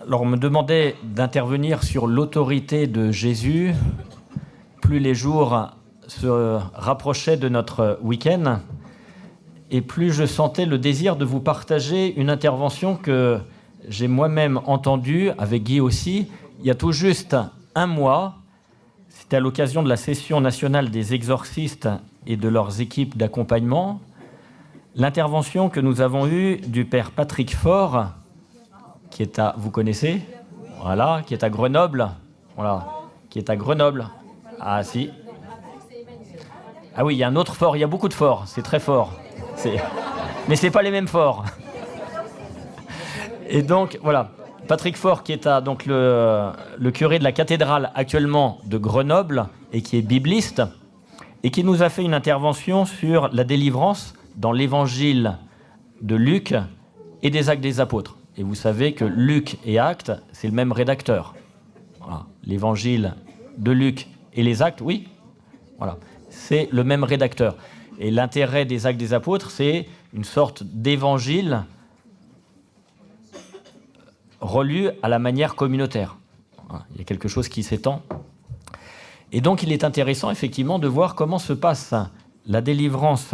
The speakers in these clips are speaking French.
Alors, on me demandait d'intervenir sur l'autorité de Jésus. Plus les jours se rapprochaient de notre week-end, et plus je sentais le désir de vous partager une intervention que j'ai moi-même entendue, avec Guy aussi, il y a tout juste un mois. C'était à l'occasion de la session nationale des exorcistes et de leurs équipes d'accompagnement. L'intervention que nous avons eue du père Patrick Faure, qui est à, vous connaissez ? Voilà, qui est à Grenoble. Voilà, qui est à Grenoble. Ah si. Ah oui, il y a un autre Faure, il y a beaucoup de Faure, c'est très fort. Mais c'est pas les mêmes Faure. Et donc voilà, Patrick Faure qui est donc le curé de la cathédrale actuellement de Grenoble et qui est bibliste et qui nous a fait une intervention sur la délivrance dans l'évangile de Luc et des Actes des Apôtres. Et vous savez que Luc et Actes, c'est le même rédacteur. Voilà. L'évangile de Luc et les Actes, oui, voilà, c'est le même rédacteur. Et l'intérêt des Actes des Apôtres, c'est une sorte d'évangile relu à la manière communautaire. Voilà. Il y a quelque chose qui s'étend. Et donc, il est intéressant, effectivement, de voir comment se passe la délivrance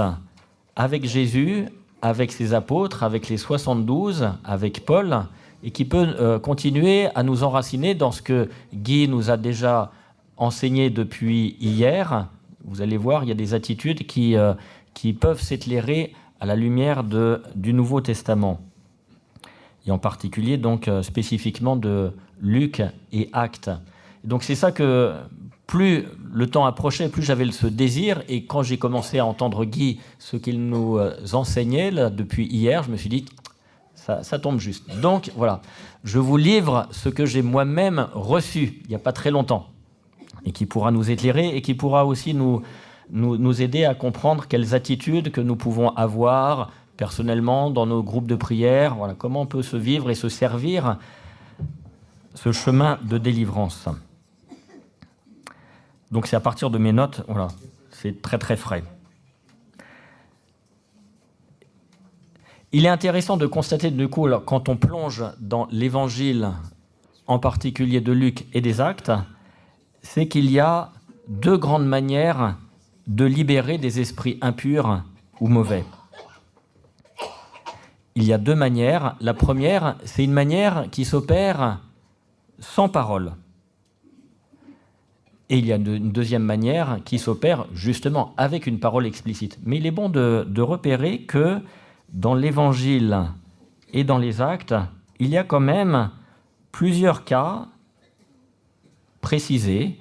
avec Jésus, avec ses apôtres, avec les 72, avec Paul, et qui peut continuer à nous enraciner dans ce que Guy nous a déjà enseigné depuis hier. Vous allez voir, il y a des attitudes qui peuvent s'éclairer à la lumière du Nouveau Testament. Et en particulier, donc, spécifiquement de Luc et Actes. Et donc c'est ça que, plus le temps approchait, plus j'avais ce désir. Et quand j'ai commencé à entendre Guy, ce qu'il nous enseignait là, depuis hier, je me suis dit, ça tombe juste. Donc voilà, je vous livre ce que j'ai moi-même reçu il n'y a pas très longtemps, et qui pourra nous éclairer, et qui pourra aussi nous aider à comprendre quelles attitudes que nous pouvons avoir personnellement dans nos groupes de prière, voilà, comment on peut se vivre et se servir ce chemin de délivrance. Donc c'est à partir de mes notes, voilà, c'est très très frais. Il est intéressant de constater du coup, quand on plonge dans l'évangile, en particulier de Luc et des Actes, c'est qu'il y a deux grandes manières de libérer des esprits impurs ou mauvais. Il y a deux manières. La première, c'est une manière qui s'opère sans parole. Et il y a une deuxième manière qui s'opère justement avec une parole explicite. Mais il est bon de repérer que dans l'Évangile et dans les Actes, il y a quand même plusieurs cas précisés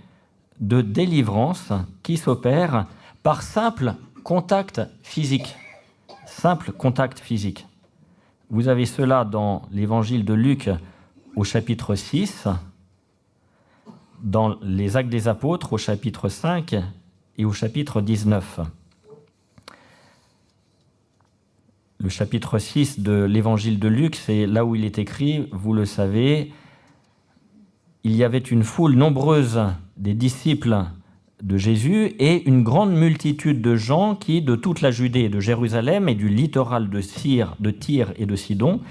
de délivrance qui s'opèrent par simple contact physique. Simple contact physique. Vous avez cela dans l'Évangile de Luc au chapitre 6, dans les Actes des Apôtres au chapitre 5 et au chapitre 19. Le chapitre 6 de l'Évangile de Luc, c'est là où il est écrit, vous le savez, il y avait une foule nombreuse des disciples de Jésus et une grande multitude de gens qui, de toute la Judée et de Jérusalem et du littoral de Tyr et de Sidon,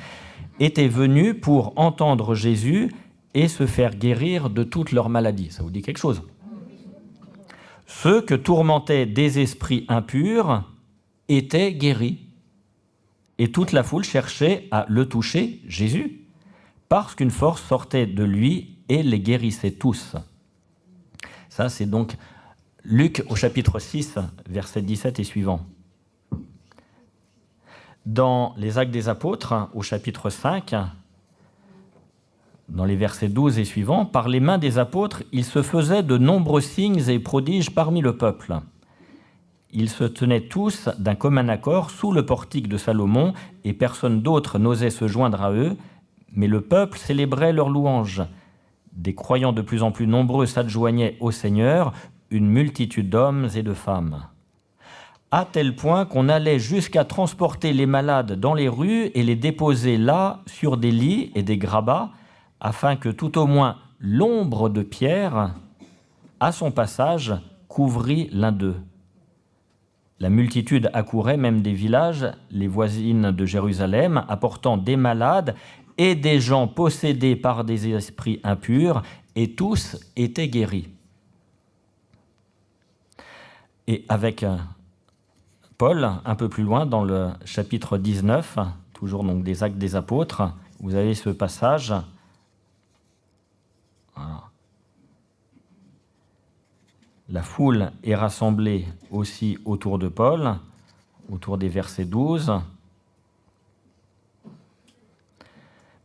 étaient venus pour entendre Jésus et se faire guérir de toutes leurs maladies. Ça vous dit quelque chose ? Ceux que tourmentaient des esprits impurs étaient guéris. Et toute la foule cherchait à le toucher, Jésus, parce qu'une force sortait de lui et les guérissait tous. Ça, c'est donc Luc au chapitre 6, versets 17 et suivants. Dans les Actes des Apôtres, au chapitre 5, dans les versets 12 et suivants, par les mains des apôtres, il se faisait de nombreux signes et prodiges parmi le peuple. Ils se tenaient tous d'un commun accord sous le portique de Salomon, et personne d'autre n'osait se joindre à eux, mais le peuple célébrait leur louange. Des croyants de plus en plus nombreux s'adjoignaient au Seigneur, une multitude d'hommes et de femmes. À tel point qu'on allait jusqu'à transporter les malades dans les rues et les déposer là sur des lits et des grabats, afin que tout au moins l'ombre de Pierre, à son passage, couvrit l'un d'eux. La multitude accourait même des villages, les voisines de Jérusalem, apportant des malades et des gens possédés par des esprits impurs, et tous étaient guéris. Et avec Paul, un peu plus loin, dans le chapitre 19, toujours donc des Actes des Apôtres, vous avez ce passage. Voilà. La foule est rassemblée aussi autour de Paul, autour des versets 12.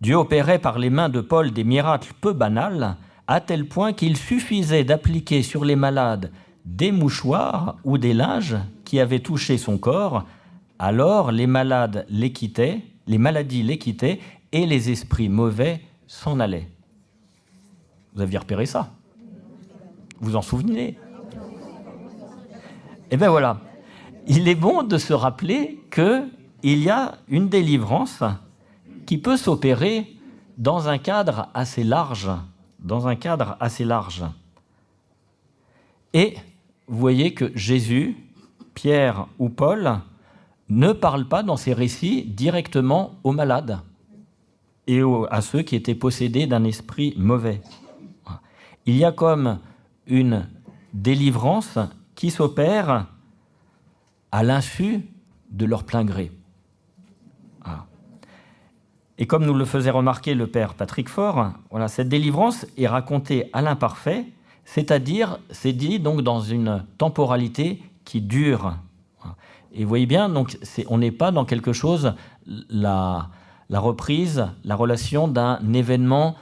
Dieu opérait par les mains de Paul des miracles peu banals, à tel point qu'il suffisait d'appliquer sur les malades des mouchoirs ou des linges qui avaient touché son corps. Alors les maladies les quittaient et les esprits mauvais s'en allaient. Vous aviez repéré ça? Vous en souvenez? Eh bien voilà, il est bon de se rappeler qu'il y a une délivrance qui peut s'opérer dans un cadre assez large. Et vous voyez que Jésus, Pierre ou Paul ne parlent pas dans ces récits directement aux malades et à ceux qui étaient possédés d'un esprit mauvais. Il y a comme une délivrance qui s'opère à l'insu de leur plein gré. Voilà. Et comme nous le faisait remarquer le père Patrick Faure, voilà, cette délivrance est racontée à l'imparfait, c'est-à-dire, c'est dit donc dans une temporalité qui dure. Et vous voyez bien, donc, on n'est pas dans quelque chose, la reprise, la relation d'un événement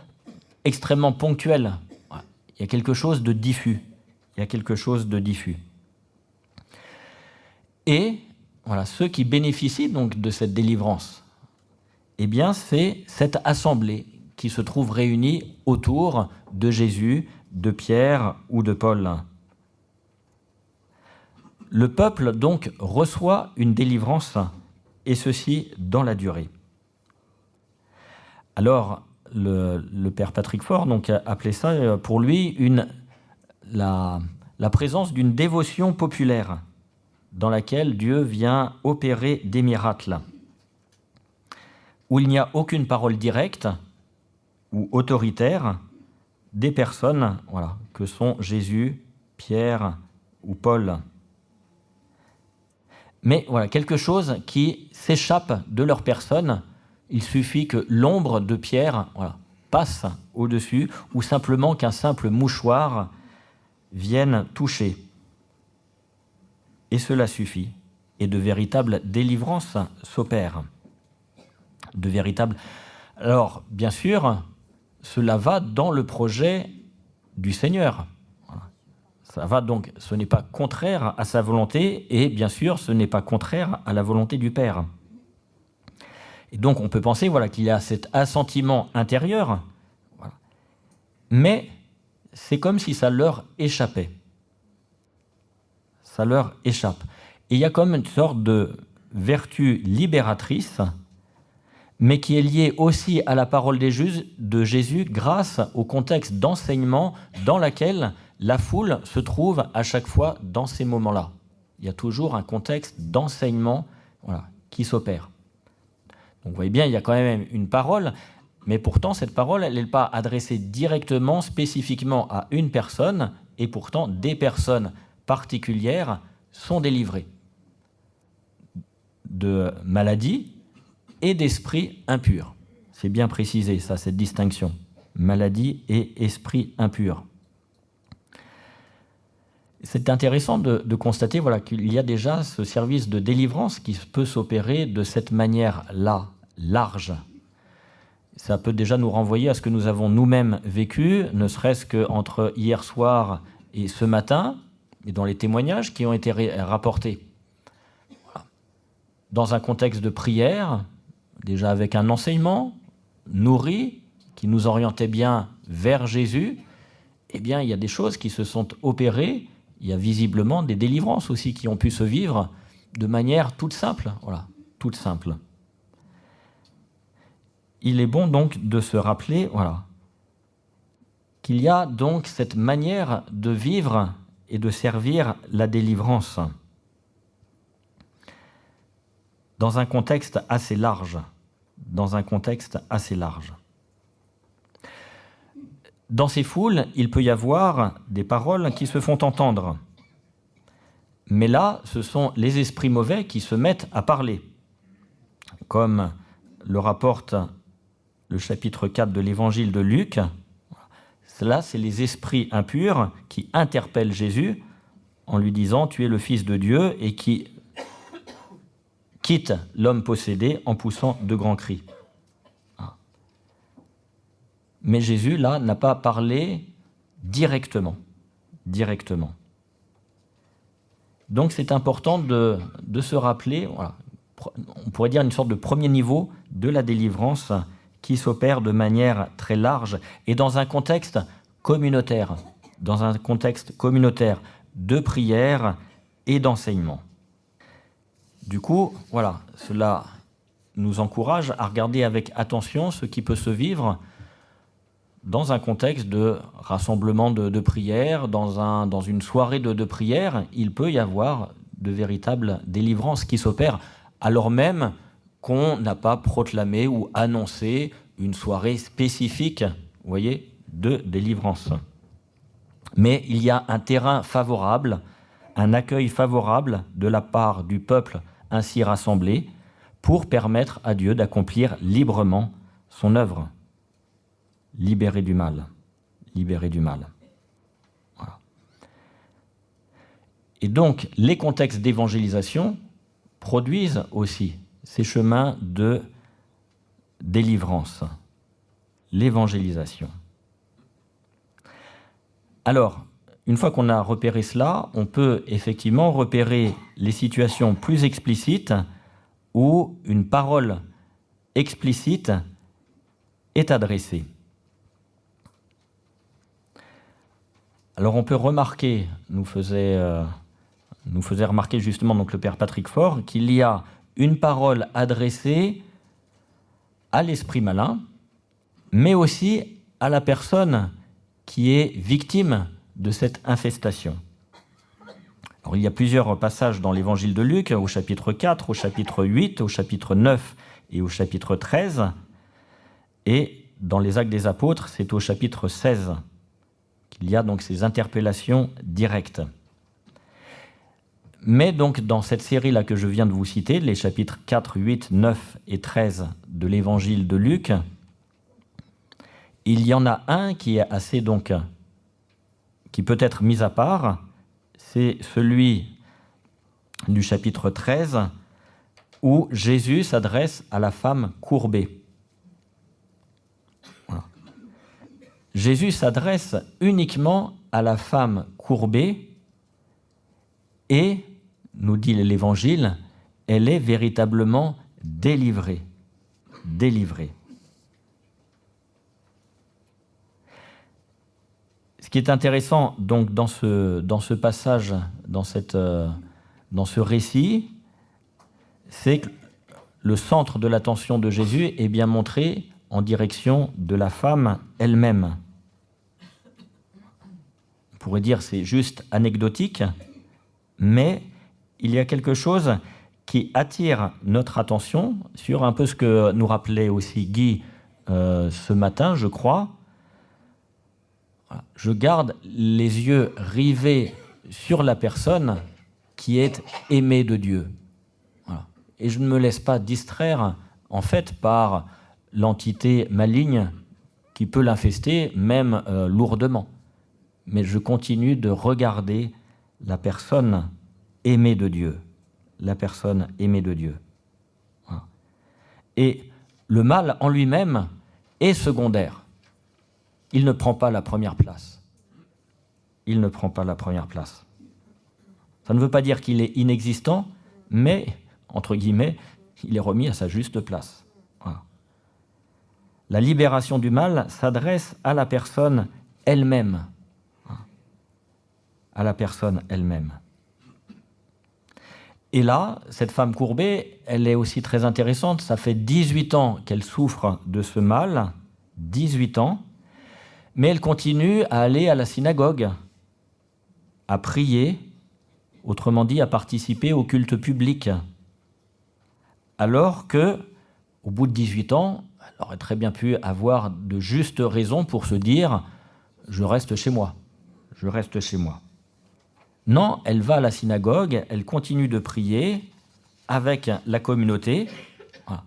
extrêmement ponctuel. Il y a quelque chose de diffus. Et voilà, ceux qui bénéficient donc de cette délivrance, eh bien, c'est cette assemblée qui se trouve réunie autour de Jésus, de Pierre ou de Paul. Le peuple, donc, reçoit une délivrance, et ceci dans la durée. Alors, le père Patrick Faure donc, a appelé ça, pour lui, la présence d'une dévotion populaire dans laquelle Dieu vient opérer des miracles, où il n'y a aucune parole directe ou autoritaire des personnes voilà, que sont Jésus, Pierre ou Paul. Mais voilà, quelque chose qui s'échappe de leur personne. Il suffit que l'ombre de Pierre voilà, passe au-dessus, ou simplement qu'un simple mouchoir vienne toucher. Et cela suffit. Et de véritables délivrances s'opèrent. Alors, bien sûr, cela va dans le projet du Seigneur. Ça va donc, ce n'est pas contraire à sa volonté, et bien sûr, ce n'est pas contraire à la volonté du Père. Et donc, on peut penser voilà, qu'il y a cet assentiment intérieur, voilà. Mais c'est comme si ça leur échappait. Ça leur échappe. Et il y a comme une sorte de vertu libératrice, mais qui est liée aussi à la parole de Jésus grâce au contexte d'enseignement dans lequel la foule se trouve à chaque fois dans ces moments-là. Il y a toujours un contexte d'enseignement voilà, qui s'opère. Donc vous voyez bien, il y a quand même une parole, mais pourtant cette parole, elle n'est pas adressée directement, spécifiquement à une personne, et pourtant des personnes particulières sont délivrées de maladies et d'esprits impurs. C'est bien précisé, ça, cette distinction. Maladie et esprit impur. C'est intéressant de constater voilà, qu'il y a déjà ce service de délivrance qui peut s'opérer de cette manière-là, large. Ça peut déjà nous renvoyer à ce que nous avons nous-mêmes vécu, ne serait-ce qu'entre hier soir et ce matin, et dans les témoignages qui ont été rapportés. Voilà. Dans un contexte de prière, déjà avec un enseignement nourri, qui nous orientait bien vers Jésus, eh bien, il y a des choses qui se sont opérées. Il y a visiblement des délivrances aussi qui ont pu se vivre de manière toute simple. Voilà, toute simple. Il est bon donc de se rappeler voilà, qu'il y a donc cette manière de vivre et de servir la délivrance dans un contexte assez large dans un contexte assez large. Dans ces foules, il peut y avoir des paroles qui se font entendre. Mais là, ce sont les esprits mauvais qui se mettent à parler. Comme le rapporte le chapitre 4 de l'évangile de Luc, cela, c'est les esprits impurs qui interpellent Jésus en lui disant « Tu es le Fils de Dieu » et qui quittent l'homme possédé en poussant de grands cris. Mais Jésus, là, n'a pas parlé directement. Donc c'est important de se rappeler, voilà, on pourrait dire une sorte de premier niveau de la délivrance qui s'opère de manière très large et dans un contexte communautaire de prière et d'enseignement. Du coup, voilà, cela nous encourage à regarder avec attention ce qui peut se vivre dans un contexte de rassemblement de prière, dans une soirée de prière. Il peut y avoir de véritables délivrances qui s'opèrent, alors même qu'on n'a pas proclamé ou annoncé une soirée spécifique, vous voyez, de délivrance. Mais il y a un terrain favorable, un accueil favorable de la part du peuple ainsi rassemblé pour permettre à Dieu d'accomplir librement son œuvre. Libérer du mal. Voilà. Et donc, les contextes d'évangélisation produisent aussi ces chemins de délivrance, l'évangélisation. Alors, une fois qu'on a repéré cela, on peut effectivement repérer les situations plus explicites où une parole explicite est adressée. Alors on peut remarquer, nous faisait remarquer justement donc le Père Patrick Faure, qu'il y a une parole adressée à l'esprit malin, mais aussi à la personne qui est victime de cette infestation. Alors, il y a plusieurs passages dans l'évangile de Luc, au chapitre 4, au chapitre 8, au chapitre 9 et au chapitre 13. Et dans les Actes des Apôtres, c'est au chapitre 16 qu'il y a donc ces interpellations directes. Mais donc dans cette série-là que je viens de vous citer, les chapitres 4, 8, 9 et 13 de l'évangile de Luc, il y en a un qui est assez donc, qui peut être mis à part, c'est celui du chapitre 13 où Jésus s'adresse à la femme courbée. Voilà. Jésus s'adresse uniquement à la femme courbée et, nous dit l'Évangile, elle est véritablement délivrée. Ce qui est intéressant donc dans ce passage, dans ce récit, c'est que le centre de l'attention de Jésus est bien montré en direction de la femme elle-même. On pourrait dire que c'est juste anecdotique, mais il y a quelque chose qui attire notre attention sur un peu ce que nous rappelait aussi Guy ce matin, je crois. Je garde les yeux rivés sur la personne qui est aimée de Dieu. Voilà. Et je ne me laisse pas distraire, en fait, par l'entité maligne qui peut l'infester, même lourdement. Mais je continue de regarder la personne aimée de Dieu. La personne aimée de Dieu. Voilà. Et le mal en lui-même est secondaire. Il ne prend pas la première place. Ça ne veut pas dire qu'il est inexistant, mais, entre guillemets, il est remis à sa juste place. Voilà. La libération du mal s'adresse à la personne elle-même. Et là, cette femme courbée, elle est aussi très intéressante. Ça fait 18 ans qu'elle souffre de ce mal, 18 ans, mais elle continue à aller à la synagogue, à prier, autrement dit à participer au culte public, alors que au bout de 18 ans, elle aurait très bien pu avoir de justes raisons pour se dire « je reste chez moi, je reste chez moi ». Non, elle va à la synagogue, elle continue de prier avec la communauté. Voilà.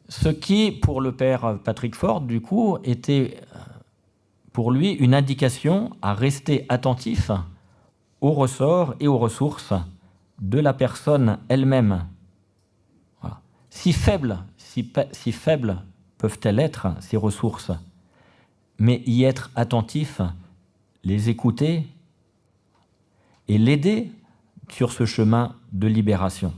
Ce qui, pour le père Patrick Ford, du coup, était pour lui une indication à rester attentif aux ressorts et aux ressources de la personne elle-même. Voilà. Si faibles peuvent-elles être, ces ressources, mais y être attentif, les écouter et l'aider sur ce chemin de libération.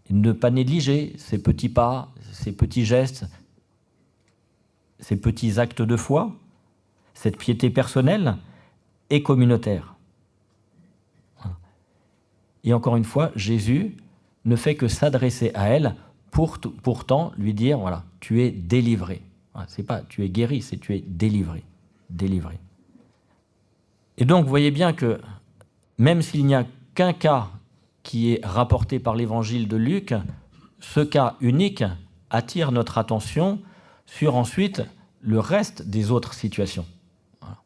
Et ne pas négliger ces petits pas, ces petits gestes, ces petits actes de foi, cette piété personnelle et communautaire. Et encore une fois, Jésus ne fait que s'adresser à elle pour pourtant lui dire, voilà, tu es délivré. Voilà, c'est pas tu es guéri, c'est tu es délivré. Délivré. Et donc, vous voyez bien que même s'il n'y a qu'un cas qui est rapporté par l'évangile de Luc, ce cas unique attire notre attention sur ensuite le reste des autres situations. Voilà.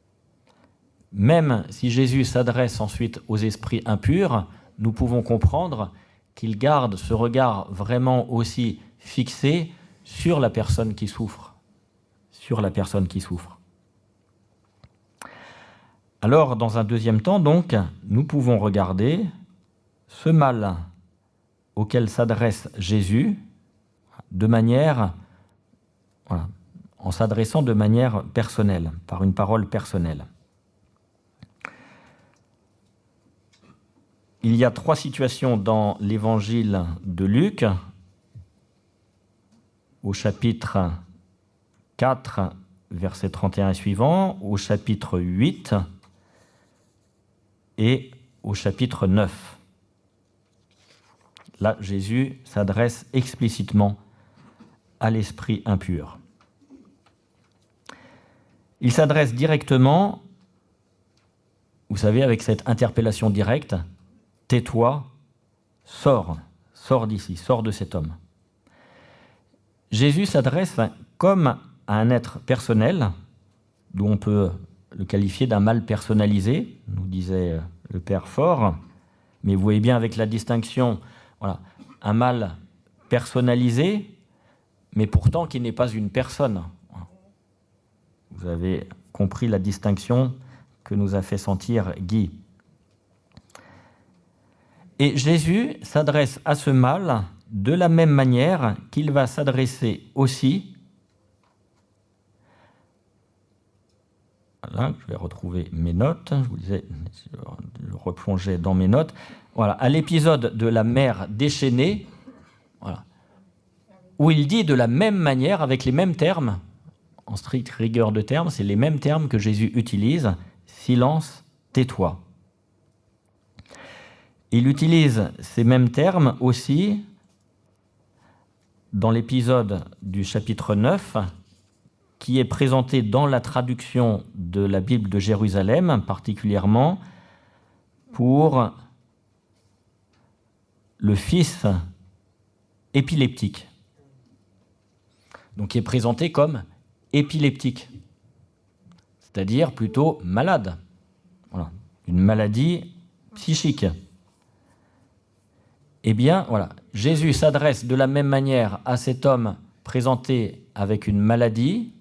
Même si Jésus s'adresse ensuite aux esprits impurs, nous pouvons comprendre qu'il garde ce regard vraiment aussi fixé sur la personne qui souffre. Sur la personne qui souffre. Alors, dans un deuxième temps, donc, nous pouvons regarder ce mal auquel s'adresse Jésus de manière, voilà, en s'adressant de manière personnelle, par une parole personnelle. Il y a 3 situations dans l'évangile de Luc, au chapitre 4, versets 31 et suivants, au chapitre 8 et au chapitre 9. Là, Jésus s'adresse explicitement à l'esprit impur. Il s'adresse directement, vous savez, avec cette interpellation directe, « Tais-toi, sors d'ici, sors de cet homme ». Jésus s'adresse comme à un être personnel, d'où on peut le qualifier d'un mal personnalisé, nous disait le père Fort, mais vous voyez bien avec la distinction, voilà, un mal personnalisé, mais pourtant qui n'est pas une personne. Vous avez compris la distinction que nous a fait sentir Guy. Et Jésus s'adresse à ce mal de la même manière qu'il va s'adresser aussi, voilà, je vais retrouver mes notes, je vous disais, je replongeais dans mes notes, voilà, à l'épisode de la mer déchaînée, voilà, où il dit de la même manière, avec les mêmes termes, en stricte rigueur de termes, c'est les mêmes termes que Jésus utilise, silence, tais-toi. Il utilise ces mêmes termes aussi dans l'épisode du chapitre 9, qui est présenté dans la traduction de la Bible de Jérusalem, particulièrement pour le fils épileptique. Donc, qui est présenté comme épileptique, c'est-à-dire plutôt malade. Voilà, une maladie psychique. Eh bien, voilà, Jésus s'adresse de la même manière à cet homme présenté avec une maladie.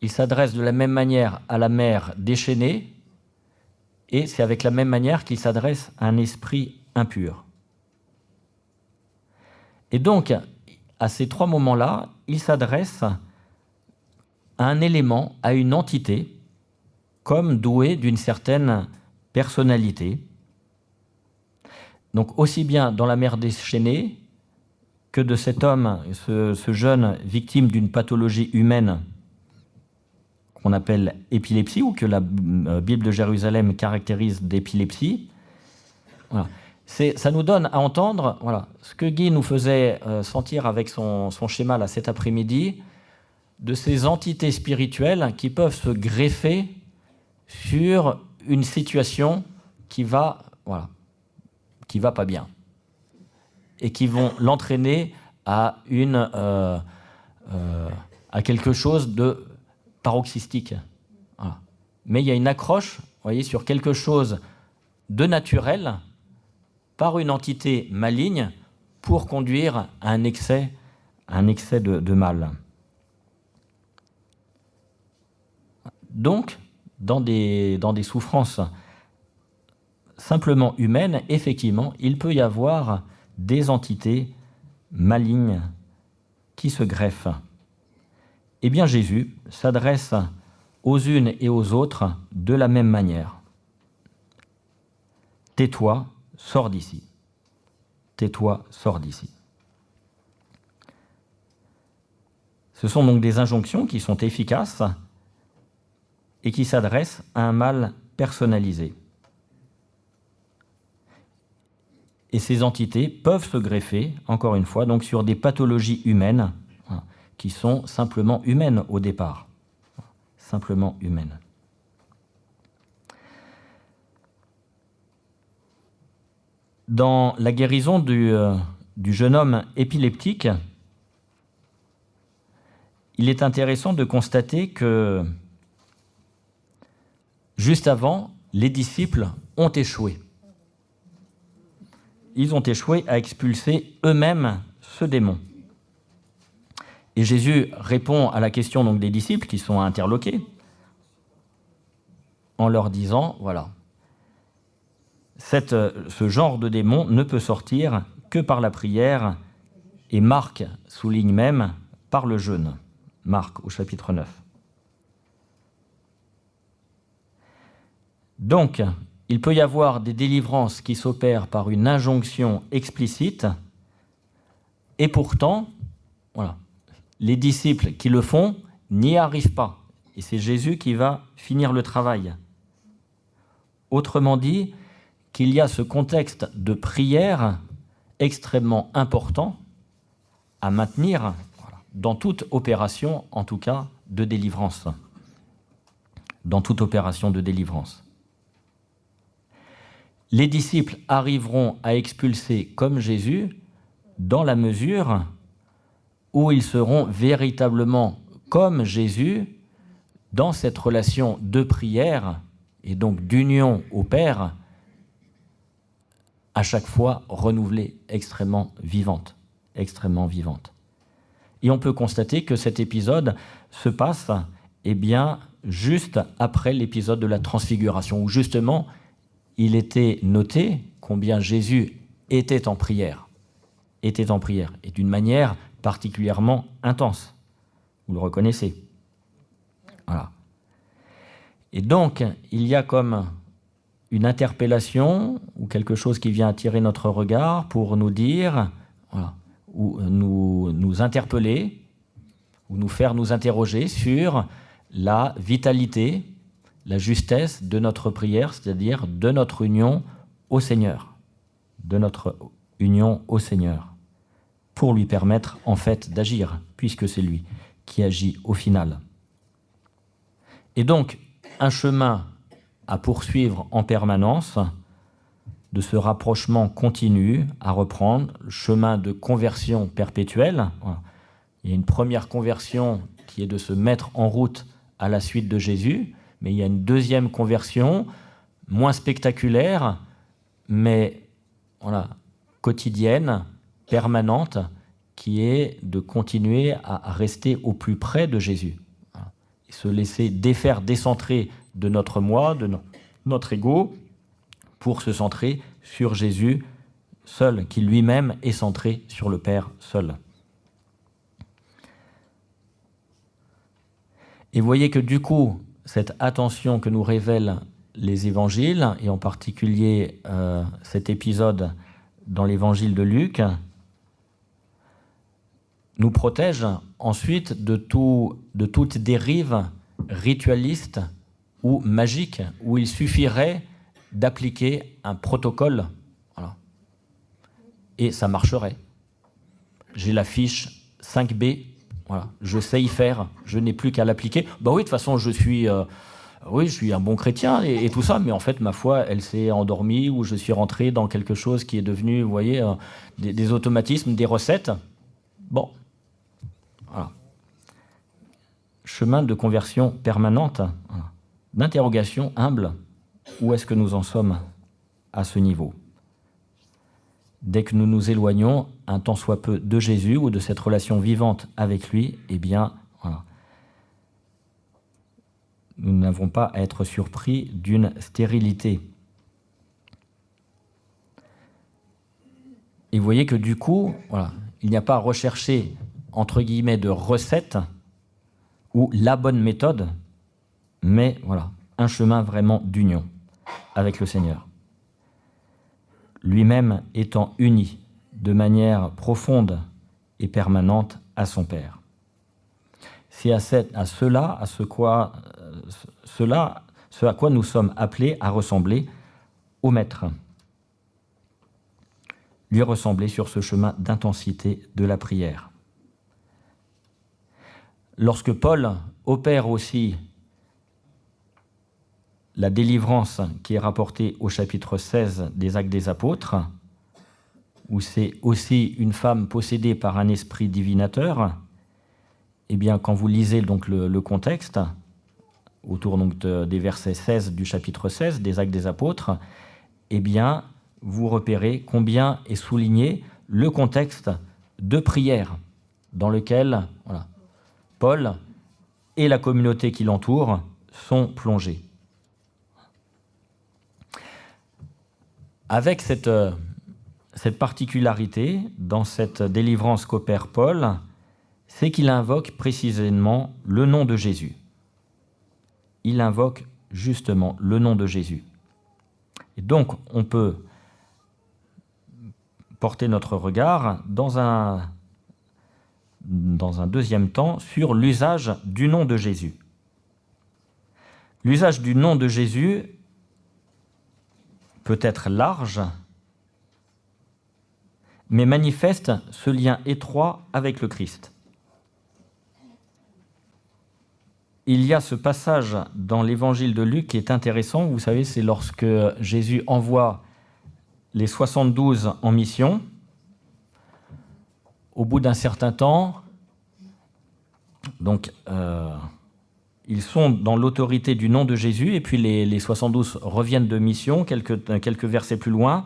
Il s'adresse de la même manière à la mer déchaînée, et c'est avec la même manière qu'il s'adresse à un esprit impur. Et donc, à ces 3 moments-là, il s'adresse à un élément, à une entité, comme doué d'une certaine personnalité. Donc, aussi bien dans la mer déchaînée que de cet homme, ce jeune victime d'une pathologie humaine qu'on appelle épilepsie, ou que la Bible de Jérusalem caractérise d'épilepsie. Voilà. Ça nous donne à entendre, voilà, ce que Guy nous faisait sentir avec son schéma là, cet après-midi, de ces entités spirituelles qui peuvent se greffer sur une situation qui va, voilà, qui va pas bien. et qui vont l'entraîner à quelque chose de paroxystique. Voilà. Mais il y a une accroche, vous voyez, sur quelque chose de naturel par une entité maligne pour conduire à un excès de mal. Donc, dans des souffrances simplement humaines, effectivement, il peut y avoir des entités malignes qui se greffent. Eh bien, Jésus s'adresse aux unes et aux autres de la même manière. Tais-toi, sors d'ici. Tais-toi, sors d'ici. Ce sont donc des injonctions qui sont efficaces et qui s'adressent à un mal personnalisé. Et ces entités peuvent se greffer, encore une fois, donc sur des pathologies humaines qui sont simplement humaines au départ. Simplement humaines. Dans la guérison du jeune homme épileptique, il est intéressant de constater que juste avant, les disciples ont échoué. Ils ont échoué à expulser eux-mêmes ce démon. Et Jésus répond à la question donc, des disciples qui sont interloqués en leur disant, voilà, ce genre de démon ne peut sortir que par la prière, et Marc souligne même par le jeûne. Marc au chapitre 9. Donc, il peut y avoir des délivrances qui s'opèrent par une injonction explicite, et pourtant, voilà, les disciples qui le font n'y arrivent pas. Et c'est Jésus qui va finir le travail. Autrement dit, qu'il y a ce contexte de prière extrêmement important à maintenir dans toute opération, en tout cas, de délivrance. Dans toute opération de délivrance. Les disciples arriveront à expulser comme Jésus dans la mesure où ils seront véritablement comme Jésus dans cette relation de prière et donc d'union au Père, à chaque fois renouvelée, extrêmement vivante. Et on peut constater que cet épisode se passe juste après l'épisode de la transfiguration, où justement il était noté combien Jésus était en prière, et d'une manière particulièrement intense. Vous le reconnaissez. Voilà. Et donc, il y a comme une interpellation ou quelque chose qui vient attirer notre regard pour nous dire, voilà, ou nous interpeller, ou nous faire nous interroger sur la vitalité, la justesse de notre prière, c'est-à-dire de notre union au Seigneur, pour lui permettre en fait d'agir, puisque c'est lui qui agit au final. Et donc, un chemin à poursuivre en permanence, de ce rapprochement continu à reprendre, le chemin de conversion perpétuelle. Il y a une première conversion qui est de se mettre en route à la suite de Jésus, mais il y a une deuxième conversion, moins spectaculaire, mais quotidienne, permanente, qui est de continuer à rester au plus près de Jésus. Et se laisser défaire, décentrer de notre moi, de notre ego, pour se centrer sur Jésus seul, qui lui-même est centré sur le Père seul. Et vous voyez que du coup, cette attention que nous révèlent les évangiles, et en particulier cet épisode dans l'évangile de Luc, nous protège ensuite de toute dérive ritualiste ou magique, où il suffirait d'appliquer un protocole, voilà, et ça marcherait. J'ai la fiche 5B, voilà, je sais y faire, je n'ai plus qu'à l'appliquer. Oui, de toute façon, je suis oui, je suis un bon chrétien et tout ça, mais en fait, ma foi, elle s'est endormie ou je suis rentré dans quelque chose qui est devenu, vous voyez, des automatismes, des recettes. Bon, voilà. Chemin de conversion permanente, voilà. D'interrogation humble, où est-ce que nous en sommes à ce niveau? Dès que nous nous éloignons un tant soit peu de Jésus ou de cette relation vivante avec lui, eh bien, voilà. Nous n'avons pas à être surpris d'une stérilité. Et vous voyez que du coup, voilà, il n'y a pas à rechercher, entre guillemets, de recette ou la bonne méthode, mais voilà, un chemin vraiment d'union avec le Seigneur. Lui-même étant uni de manière profonde et permanente à son Père. C'est à cela à quoi nous sommes appelés à ressembler au Maître. Lui ressembler sur ce chemin d'intensité de la prière. Lorsque Paul opère aussi la délivrance qui est rapportée au chapitre 16 des Actes des Apôtres, où c'est aussi une femme possédée par un esprit divinateur, eh bien, quand vous lisez donc le contexte, autour donc des versets 16 du chapitre 16 des Actes des Apôtres, eh bien, vous repérez combien est souligné le contexte de prière dans lequel voilà, Paul et la communauté qui l'entoure sont plongés. Avec cette particularité dans cette délivrance qu'opère Paul, c'est qu'il invoque précisément le nom de Jésus. Il invoque justement le nom de Jésus. Et donc, on peut porter notre regard dans un deuxième temps sur l'usage du nom de Jésus. L'usage du nom de Jésus peut être large, mais manifeste ce lien étroit avec le Christ. Il y a ce passage dans l'évangile de Luc qui est intéressant. Vous savez, c'est lorsque Jésus envoie les 72 en mission. Au bout d'un certain temps, donc, ils sont dans l'autorité du nom de Jésus, et puis les 72 reviennent de mission, quelques versets plus loin,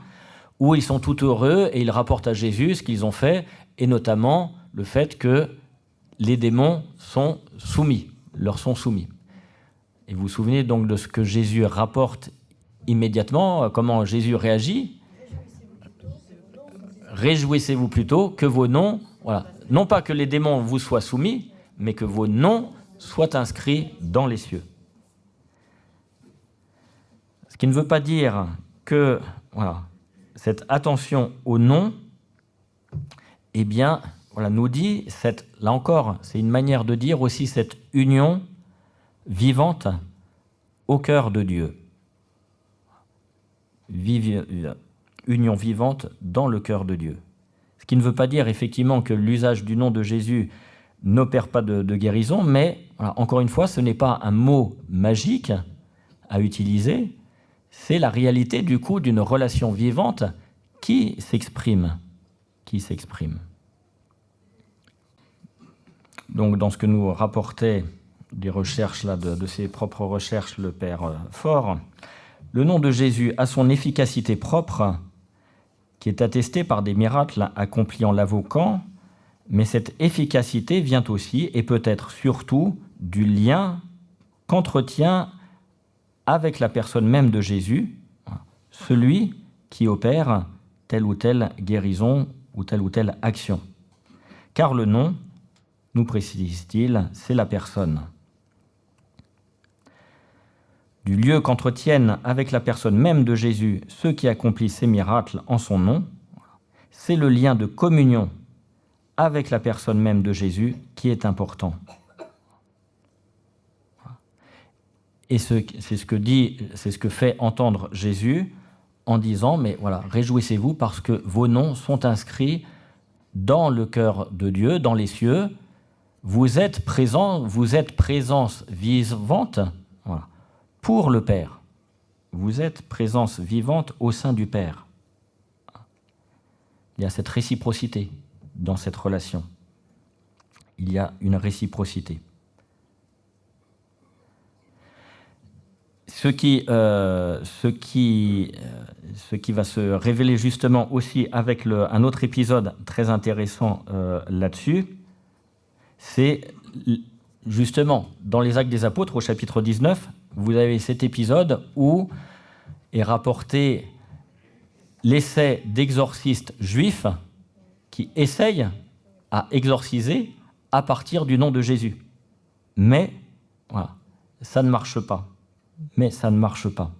où ils sont tout heureux et ils rapportent à Jésus ce qu'ils ont fait, et notamment le fait que les démons leur sont soumis. Et vous vous souvenez donc de ce que Jésus rapporte immédiatement, comment Jésus réagit? Réjouissez-vous plutôt que vos noms, voilà, non pas que les démons vous soient soumis, mais que vos noms soient inscrits dans les cieux. Ce qui ne veut pas dire que voilà, cette attention au nom, eh bien, voilà, nous dit, là encore, c'est une manière de dire aussi cette union vivante au cœur de Dieu. Union vivante dans le cœur de Dieu. Ce qui ne veut pas dire effectivement que l'usage du nom de Jésus n'opère pas de guérison, mais voilà, encore une fois, ce n'est pas un mot magique à utiliser, c'est la réalité du coup d'une relation vivante qui s'exprime. Donc dans ce que nous rapportait des recherches là, de ses propres recherches, le Père Fort, le nom de Jésus a son efficacité propre, qui est attestée par des miracles accomplis en l'invoquant, mais cette efficacité vient aussi, et peut-être surtout, du lien qu'entretient avec la personne même de Jésus, celui qui opère telle ou telle guérison ou telle action. Car le nom, nous précise-t-il, c'est la personne. Du lieu qu'entretiennent avec la personne même de Jésus ceux qui accomplissent ces miracles en son nom, c'est le lien de communion avec la personne même de Jésus qui est important. Et c'est ce que fait entendre Jésus en disant, mais voilà, réjouissez-vous parce que vos noms sont inscrits dans le cœur de Dieu, dans les cieux. Vous êtes présents, vous êtes présence vivante, voilà, pour le Père. Vous êtes présence vivante au sein du Père. Il y a cette réciprocité dans cette relation. Il y a une réciprocité. Ce qui va se révéler justement aussi avec un autre épisode très intéressant là-dessus, c'est justement dans les Actes des Apôtres, au chapitre 19, vous avez cet épisode où est rapporté l'essai d'exorcistes juifs qui essayent à exorciser à partir du nom de Jésus. Mais, voilà, ça ne marche pas. Mais ça ne marche pas.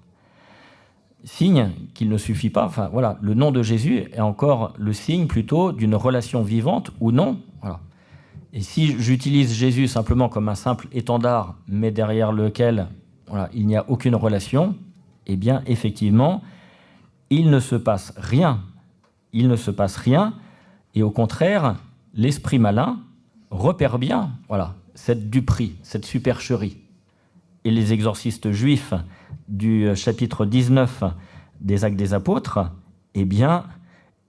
Signe qu'il ne suffit pas, enfin voilà, le nom de Jésus est encore le signe plutôt d'une relation vivante ou non. Voilà. Et si j'utilise Jésus simplement comme un simple étendard, mais derrière lequel voilà, il n'y a aucune relation, eh bien effectivement, il ne se passe rien. Il ne se passe rien, et au contraire, l'esprit malin repère bien voilà, cette duperie, cette supercherie. Et les exorcistes juifs du chapitre 19 des Actes des Apôtres, eh bien,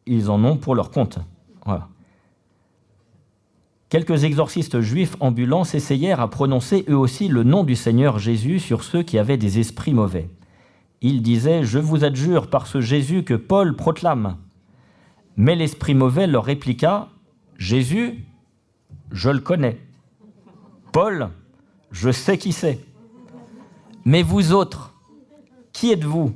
ils en ont pour leur compte. Voilà. Quelques exorcistes juifs ambulants s'essayèrent à prononcer eux aussi le nom du Seigneur Jésus sur ceux qui avaient des esprits mauvais. Ils disaient « Je vous adjure par ce Jésus que Paul proclame ». Mais l'esprit mauvais leur répliqua « Jésus, je le connais. Paul, je sais qui c'est. Mais vous autres, qui êtes-vous »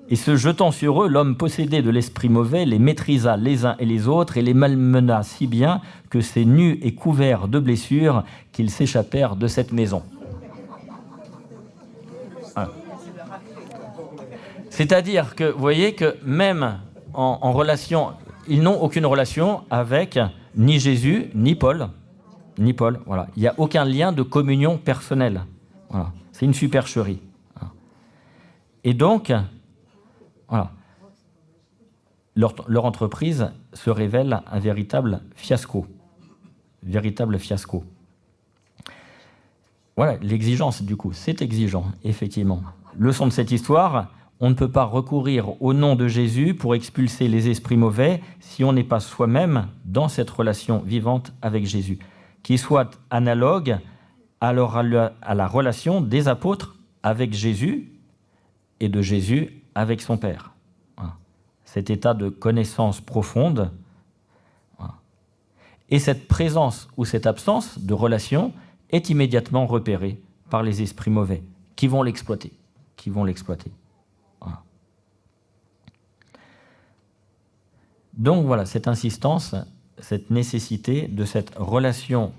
Et se jetant sur eux, l'homme possédé de l'esprit mauvais les maîtrisa les uns et les autres et les malmena si bien que ces nus et couverts de blessures qu'ils s'échappèrent de cette maison. Voilà. C'est-à-dire que vous voyez que même en relation, ils n'ont aucune relation avec ni Jésus, ni Paul. Ni Paul, voilà. Il n'y a aucun lien de communion personnelle. Voilà. C'est une supercherie. Et donc, voilà, leur entreprise se révèle un véritable fiasco. Véritable fiasco. Voilà, l'exigence, du coup, c'est exigeant, effectivement. Leçon de cette histoire, on ne peut pas recourir au nom de Jésus pour expulser les esprits mauvais si on n'est pas soi-même dans cette relation vivante avec Jésus, qui soit analogue à la relation des apôtres avec Jésus et de Jésus avec son Père. Voilà. Cet état de connaissance profonde, voilà. Et cette présence ou cette absence de relation est immédiatement repérée par les esprits mauvais qui vont l'exploiter. Voilà. Donc voilà, cette insistance, cette nécessité de cette relation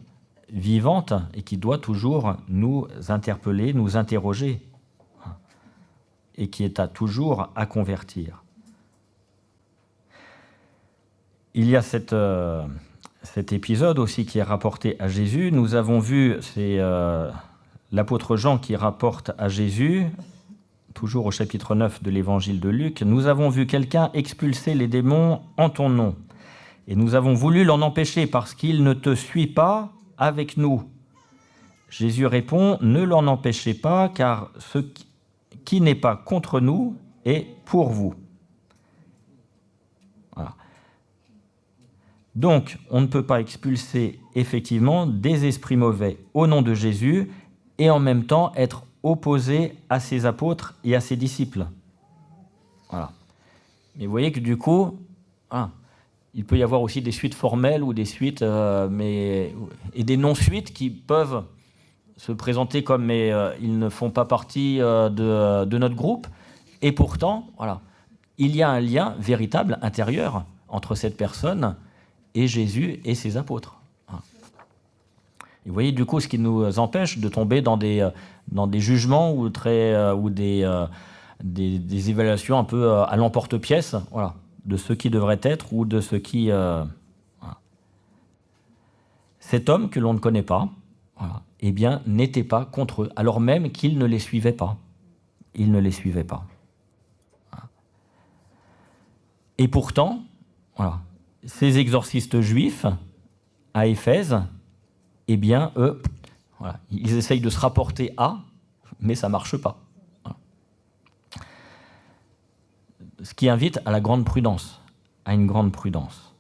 vivante et qui doit toujours nous interpeller, nous interroger et qui est toujours à convertir. Il y a cet épisode aussi qui est rapporté à Jésus. Nous avons vu, c'est l'apôtre Jean qui rapporte à Jésus, toujours au chapitre 9 de l'évangile de Luc, « Nous avons vu quelqu'un expulser les démons en ton nom, et nous avons voulu l'en empêcher parce qu'il ne te suit pas avec nous. » Jésus répond, « Ne l'en empêchez pas, car ce qui n'est pas contre nous est pour vous. » Voilà. Donc, on ne peut pas expulser effectivement des esprits mauvais au nom de Jésus et en même temps être opposé à ses apôtres et à ses disciples. Voilà. Mais vous voyez que du coup, il peut y avoir aussi des suites formelles ou des suites, et des non-suites qui peuvent se présenter comme ils ne font pas partie de notre groupe. Et pourtant, voilà, il y a un lien véritable intérieur entre cette personne et Jésus et ses apôtres. Et vous voyez du coup ce qui nous empêche de tomber dans des jugements ou des évaluations un peu à l'emporte-pièce, voilà, de ce qui devrait être ou de ce qui... Voilà. Cet homme que l'on ne connaît pas, voilà, eh bien, n'était pas contre eux, alors même qu'il ne les suivait pas. Il ne les suivait pas. Voilà. Et pourtant, voilà, ces exorcistes juifs à Éphèse, eh bien, eux, voilà, ils essayent de se rapporter à, mais ça ne marche pas. ce qui invite à la grande prudence, à une grande prudence.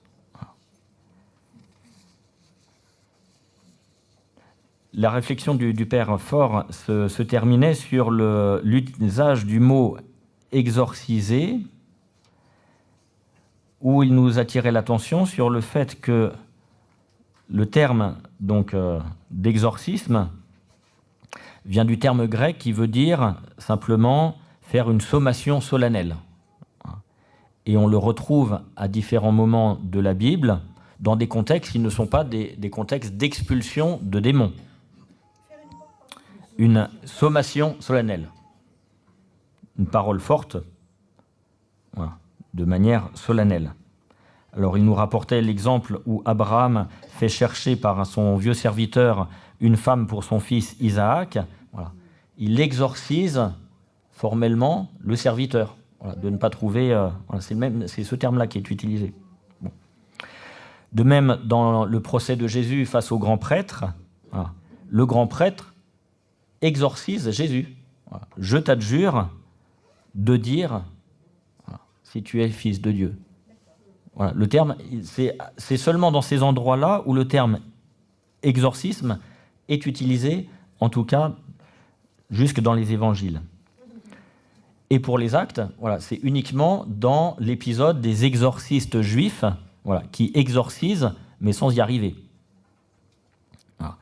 La réflexion du Père Fort se terminait sur l'usage du mot « exorciser », où il nous attirait l'attention sur le fait que le terme d'exorcisme vient du terme grec qui veut dire simplement faire une sommation solennelle. Et on le retrouve à différents moments de la Bible dans des contextes qui ne sont pas des contextes d'expulsion de démons. Une sommation solennelle. Une parole forte, voilà, de manière solennelle. Alors il nous rapportait l'exemple où Abraham fait chercher par son vieux serviteur une femme pour son fils Isaac. Voilà. Il exorcise formellement le serviteur, voilà, de ne pas trouver... voilà, c'est ce terme-là qui est utilisé. Bon. De même, dans le procès de Jésus face au grand prêtre, voilà, le grand prêtre exorcise Jésus. Voilà. Je t'adjure de dire, voilà, si tu es fils de Dieu. Voilà, le terme, c'est seulement dans ces endroits-là où le terme exorcisme est utilisé, en tout cas, jusque dans les évangiles. Et pour les actes, voilà, c'est uniquement dans l'épisode des exorcistes juifs, voilà, qui exorcisent, mais sans y arriver. Voilà.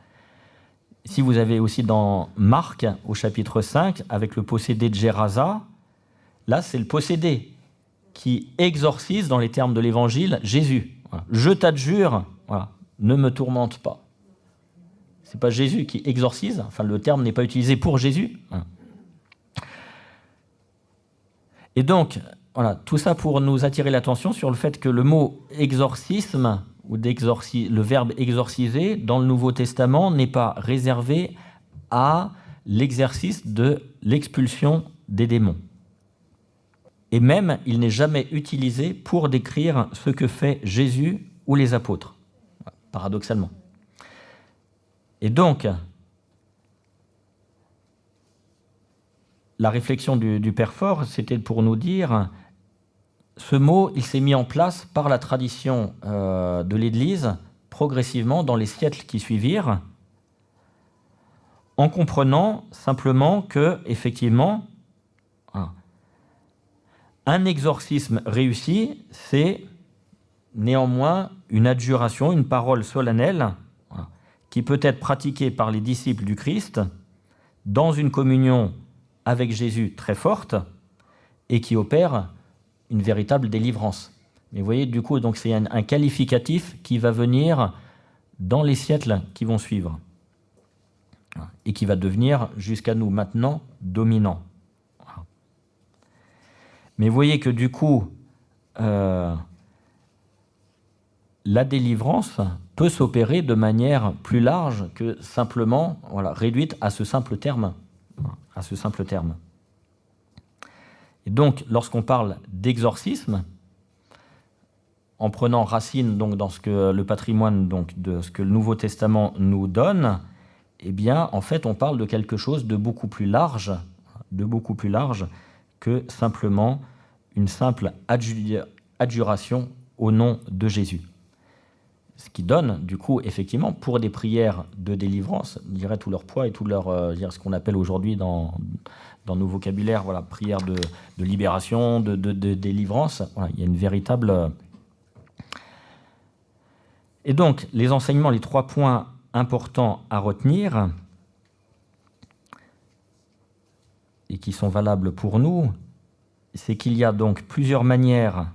Si vous avez aussi dans Marc, au chapitre 5, avec le possédé de Gérasa, là, c'est le possédé qui exorcise, dans les termes de l'Évangile, Jésus. Voilà. Je t'adjure, voilà, ne me tourmente pas. Ce n'est pas Jésus qui exorcise, enfin le terme n'est pas utilisé pour Jésus. Voilà. Et donc, voilà, tout ça pour nous attirer l'attention sur le fait que le mot exorcisme, ou le verbe exorciser, dans le Nouveau Testament, n'est pas réservé à l'exercice de l'expulsion des démons. Et même, il n'est jamais utilisé pour décrire ce que fait Jésus ou les apôtres, paradoxalement. Et donc, la réflexion du Père Fort, c'était pour nous dire, ce mot, il s'est mis en place par la tradition de l'Église, progressivement dans les siècles qui suivirent, en comprenant simplement que, effectivement, un exorcisme réussi, c'est néanmoins une adjuration, une parole solennelle, qui peut être pratiquée par les disciples du Christ dans une communion avec Jésus très forte et qui opère une véritable délivrance. Mais vous voyez, du coup, donc c'est un qualificatif qui va venir dans les siècles qui vont suivre et qui va devenir, jusqu'à nous maintenant, dominant. Mais vous voyez que du coup, la délivrance peut s'opérer de manière plus large que simplement, voilà, réduite à ce simple terme. Et donc, lorsqu'on parle d'exorcisme, en prenant racine donc, dans ce que le patrimoine donc, de ce que le Nouveau Testament nous donne, eh bien, en fait, on parle de quelque chose de beaucoup plus large que simplement une simple adjuration au nom de Jésus. Ce qui donne, du coup, effectivement, pour des prières de délivrance, je dirais tout leur poids et tout leur, ce qu'on appelle aujourd'hui dans nos vocabulaires, voilà, prière de libération, de délivrance. Voilà, il y a une véritable... Et donc, les enseignements, les 3 points importants à retenir, et qui sont valables pour nous, c'est qu'il y a donc plusieurs manières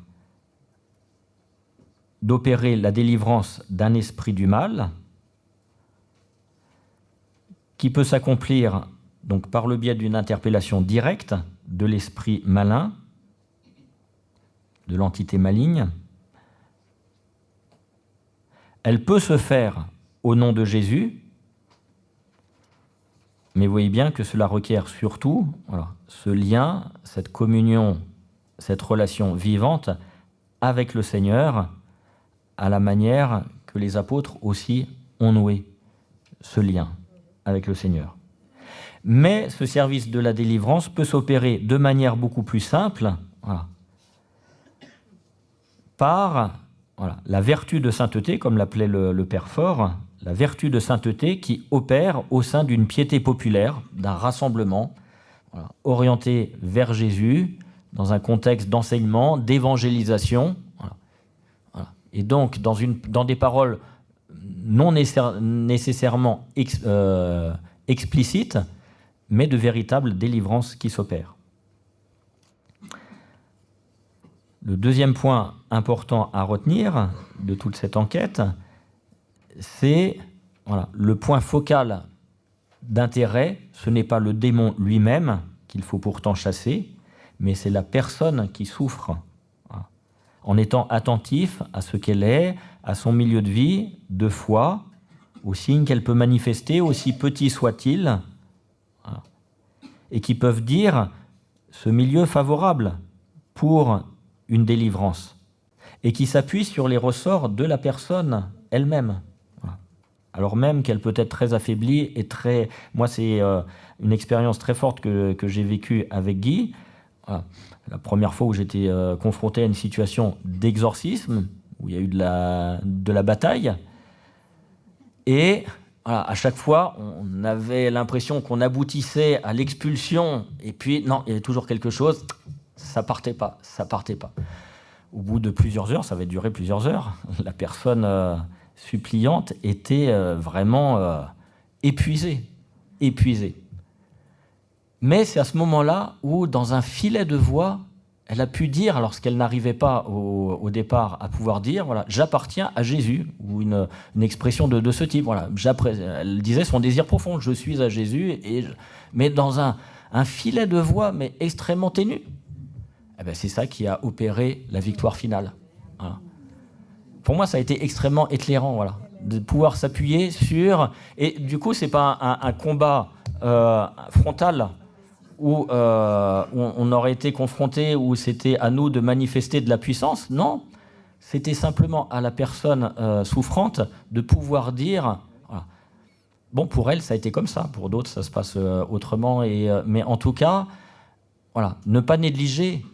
d'opérer la délivrance d'un esprit du mal, qui peut s'accomplir donc par le biais d'une interpellation directe de l'esprit malin, de l'entité maligne. Elle peut se faire au nom de Jésus, mais vous voyez bien que cela requiert surtout, voilà, ce lien, cette communion, cette relation vivante avec le Seigneur, à la manière que les apôtres aussi ont noué ce lien avec le Seigneur. Mais ce service de la délivrance peut s'opérer de manière beaucoup plus simple, voilà, par la vertu de sainteté, comme l'appelait le Père Fort, la vertu de sainteté qui opère au sein d'une piété populaire, d'un rassemblement orienté vers Jésus, dans un contexte d'enseignement, d'évangélisation. Et donc, dans des paroles non nécessairement explicites, mais de véritables délivrances qui s'opèrent. Le deuxième point important à retenir de toute cette enquête, c'est le point focal d'intérêt, ce n'est pas le démon lui-même qu'il faut pourtant chasser, mais c'est la personne qui souffre, en étant attentif à ce qu'elle est, à son milieu de vie, de foi, aux signes qu'elle peut manifester, aussi petits soient-ils, et qui peuvent dire ce milieu favorable pour une délivrance, et qui s'appuie sur les ressorts de la personne elle-même. Alors même qu'elle peut être très affaiblie et très... Moi, c'est une expérience très forte que j'ai vécue avec Guy. La première fois où j'étais confronté à une situation d'exorcisme, où il y a eu de la bataille, et à chaque fois, on avait l'impression qu'on aboutissait à l'expulsion, et puis, non, il y avait toujours quelque chose, ça partait pas. Au bout de plusieurs heures, ça avait duré plusieurs heures, la personne suppliante était vraiment épuisée. Mais c'est à ce moment-là où, dans un filet de voix, elle a pu dire, alors ce qu'elle n'arrivait pas au départ à pouvoir dire, j'appartiens à Jésus, ou une expression de ce type. Elle disait son désir profond, je suis à Jésus, mais dans un filet de voix, mais extrêmement ténu. C'est ça qui a opéré la victoire finale. Pour moi, ça a été extrêmement éclairant, de pouvoir s'appuyer sur... Et du coup, c'est pas un combat frontal où on aurait été confronté, où c'était à nous de manifester de la puissance. Non, c'était simplement à la personne souffrante de pouvoir dire... Bon, pour elle, ça a été comme ça. Pour d'autres, ça se passe autrement. Mais en tout cas, ne pas négliger.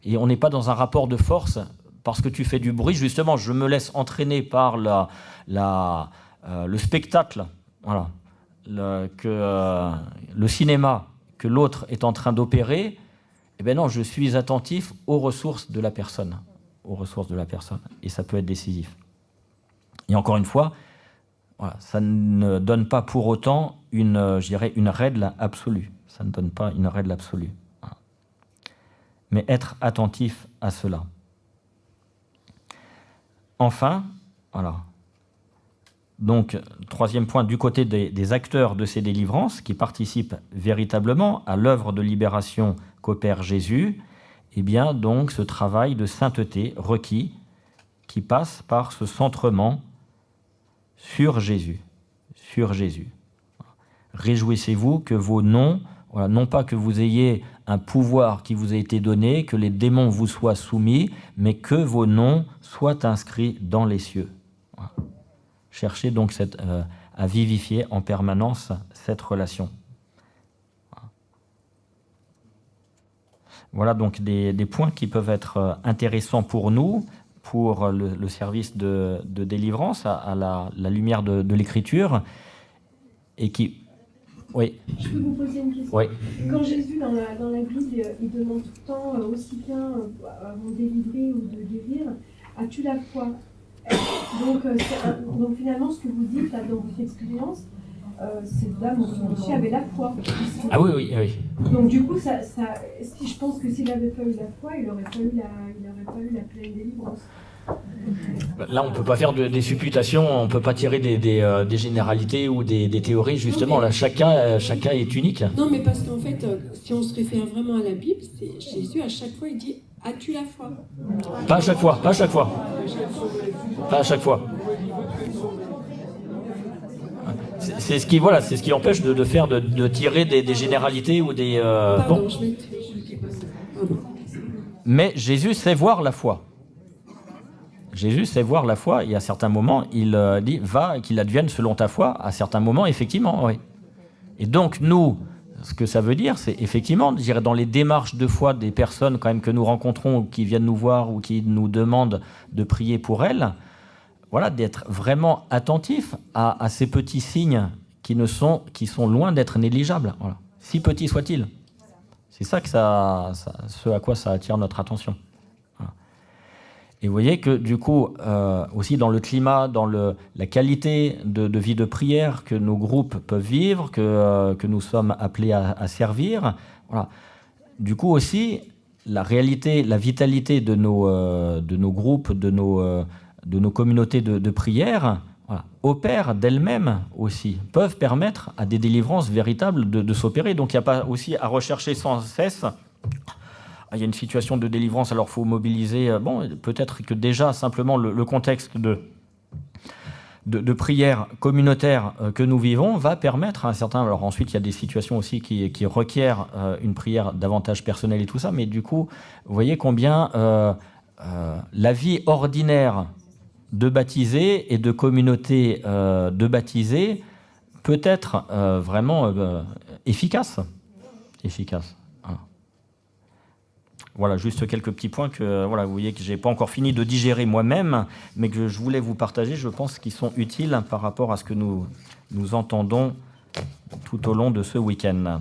Et on n'est pas dans un rapport de force... Parce que tu fais du bruit, justement, je me laisse entraîner par le spectacle, le cinéma que l'autre est en train d'opérer. Eh bien non, je suis attentif aux ressources de la personne. Et ça peut être décisif. Et encore une fois, ça ne donne pas pour autant une règle absolue. Ça ne donne pas une règle absolue. Mais être attentif à cela. Enfin, donc, troisième point, du côté des acteurs de ces délivrances qui participent véritablement à l'œuvre de libération qu'opère Jésus, eh bien, donc, ce travail de sainteté requis qui passe par ce centrement sur Jésus. Réjouissez-vous que vos noms, non pas que vous ayez un pouvoir qui vous a été donné, que les démons vous soient soumis, mais que vos noms soient inscrits dans les cieux. Cherchez donc à vivifier en permanence cette relation. Voilà donc des points qui peuvent être intéressants pour nous, pour le service de délivrance à la lumière de l'Écriture, et qui... Oui. Je peux vous poser une question? Oui. Quand Jésus, dans la Bible, il demande tout le temps, aussi bien avant de délivrer ou de guérir, as-tu la foi? Donc finalement, ce que vous dites là, dans votre expérience, cette dame aussi avait la foi. Ah oui. Donc du coup, si je pense que s'il n'avait pas eu la foi, il n'aurait pas eu la pleine délivrance. Là, on ne peut pas faire des supputations, on ne peut pas tirer des généralités ou des théories, justement. Là, chaque cas est unique. Non, mais parce qu'en fait, si on se réfère vraiment à la Bible, Jésus, à chaque fois, il dit « As-tu la foi ?» Pas à chaque fois. C'est ce qui empêche de tirer des généralités ou des... Pardon, bon. Mais Jésus sait voir la foi. Et à certains moments, il dit « Va, qu'il advienne selon ta foi », à certains moments, effectivement, oui. Et donc, nous, ce que ça veut dire, c'est effectivement, je dirais, dans les démarches de foi des personnes quand même que nous rencontrons, ou qui viennent nous voir ou qui nous demandent de prier pour elles, voilà, d'être vraiment attentif à ces petits signes qui sont loin d'être négligeables. Voilà. Si petits soient-ils. C'est ça, ce à quoi ça attire notre attention. Voilà. Et vous voyez que du coup, aussi dans le climat, dans la qualité de vie de prière que nos groupes peuvent vivre, que nous sommes appelés à servir, voilà. Du coup aussi, la réalité, la vitalité de nos groupes, de nos communautés de prière, voilà, opèrent d'elles-mêmes aussi, peuvent permettre à des délivrances véritables de s'opérer. Donc il n'y a pas aussi à rechercher sans cesse. Il y a une situation de délivrance, alors il faut mobiliser. Bon, peut-être que déjà simplement le contexte de prière communautaire que nous vivons va permettre à un certain... Alors ensuite, il y a des situations aussi qui requièrent une prière davantage personnelle et tout ça, mais du coup, vous voyez combien la vie ordinaire de baptisés et de communautés de baptisés peut être vraiment efficace. Voilà, juste quelques petits points que voilà, vous voyez que je n'ai pas encore fini de digérer moi-même, mais que je voulais vous partager, je pense qu'ils sont utiles par rapport à ce que nous entendons tout au long de ce week-end.